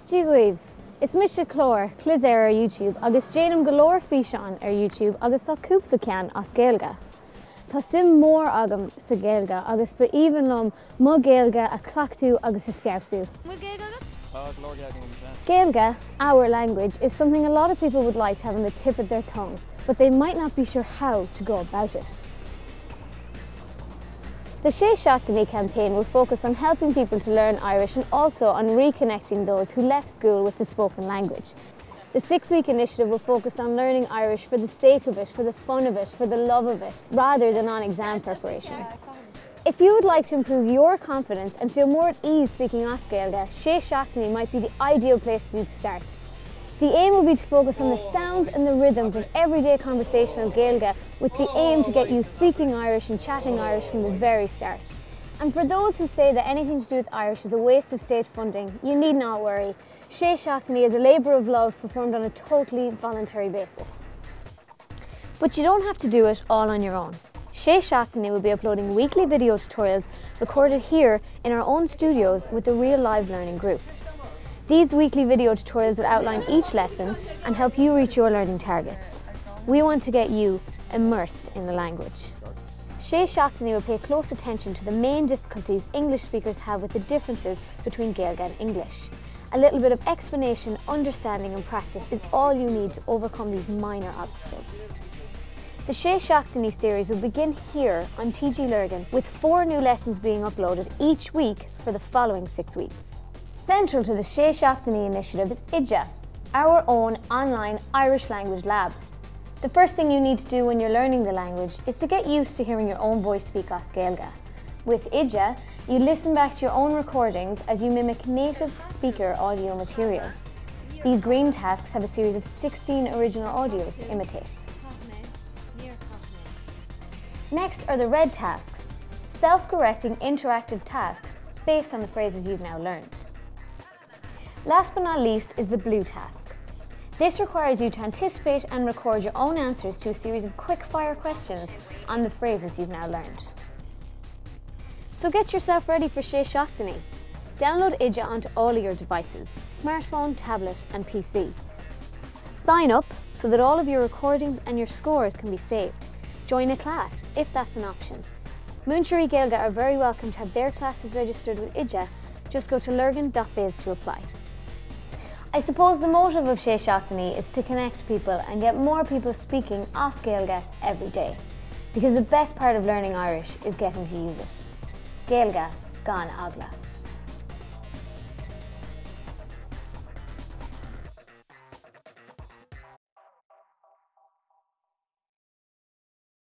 Díomh, is mise chlór clus ar YouTube agus déanam golóir físeán ar YouTube agus tá cúpla ceann as Gaeilge. Tá sim mór agam sa Gaeilge agus ba even lom mo Gaeilge a clachtú agus a fiabsú. Gaeilge, our language, is something a lot of people would like to have on the tip of their tongues, but they might not be sure how to go about it. The Seachtainí campaign will focus on helping people to learn Irish and also on reconnecting those who left school with the spoken language. The 6-week initiative will focus on learning Irish for the sake of it, for the fun of it, for the love of it, rather than on exam preparation. If you would like to improve your confidence and feel more at ease speaking as Gaeilge, Seachtainí might be the ideal place for you to start. The aim will be to focus on the sounds and the rhythms of everyday conversational Gaeilge with the aim to get you speaking Irish and chatting Irish from the very start. And for those who say that anything to do with Irish is a waste of state funding, you need not worry. Seachtainí is a labour of love performed on a totally voluntary basis. But you don't have to do it all on your own. Seachtainí will be uploading weekly video tutorials recorded here in our own studios with the Real Live Learning group. These weekly video tutorials will outline each lesson and help you reach your learning targets. We want to get you immersed in the language. Seachtainí will pay close attention to the main difficulties English speakers have with the differences between Gaeilge and English. A little bit of explanation, understanding and practice is all you need to overcome these minor obstacles. The Seachtainí series will begin here on TG Lurgan with 4 new lessons being uploaded each week for the following 6 weeks. Central to the Seachtainí initiative is OIDE, our own online Irish language lab. The first thing you need to do when you're learning the language is to get used to hearing your own voice speak as Gaeilge. With OIDE, you listen back to your own recordings as you mimic native speaker audio material. These green tasks have a series of 16 original audios to imitate. Next are the red tasks, self-correcting interactive tasks based on the phrases you've now learned. Last but not least is the blue task. This requires you to anticipate and record your own answers to a series of quick-fire questions on the phrases you've now learned. So get yourself ready for Seachtainí. Download OIDE onto all of your devices, smartphone, tablet and PC. Sign up so that all of your recordings and your scores can be saved. Join a class, if that's an option. Múinteoirí Gaeilge are very welcome to have their classes registered with OIDE. Just go to lurgan.biz to apply. I suppose the motive of Seachtainí is to connect people and get more people speaking as Gaeilge every day. Because the best part of learning Irish is getting to use it. Gaeilge, gan agla.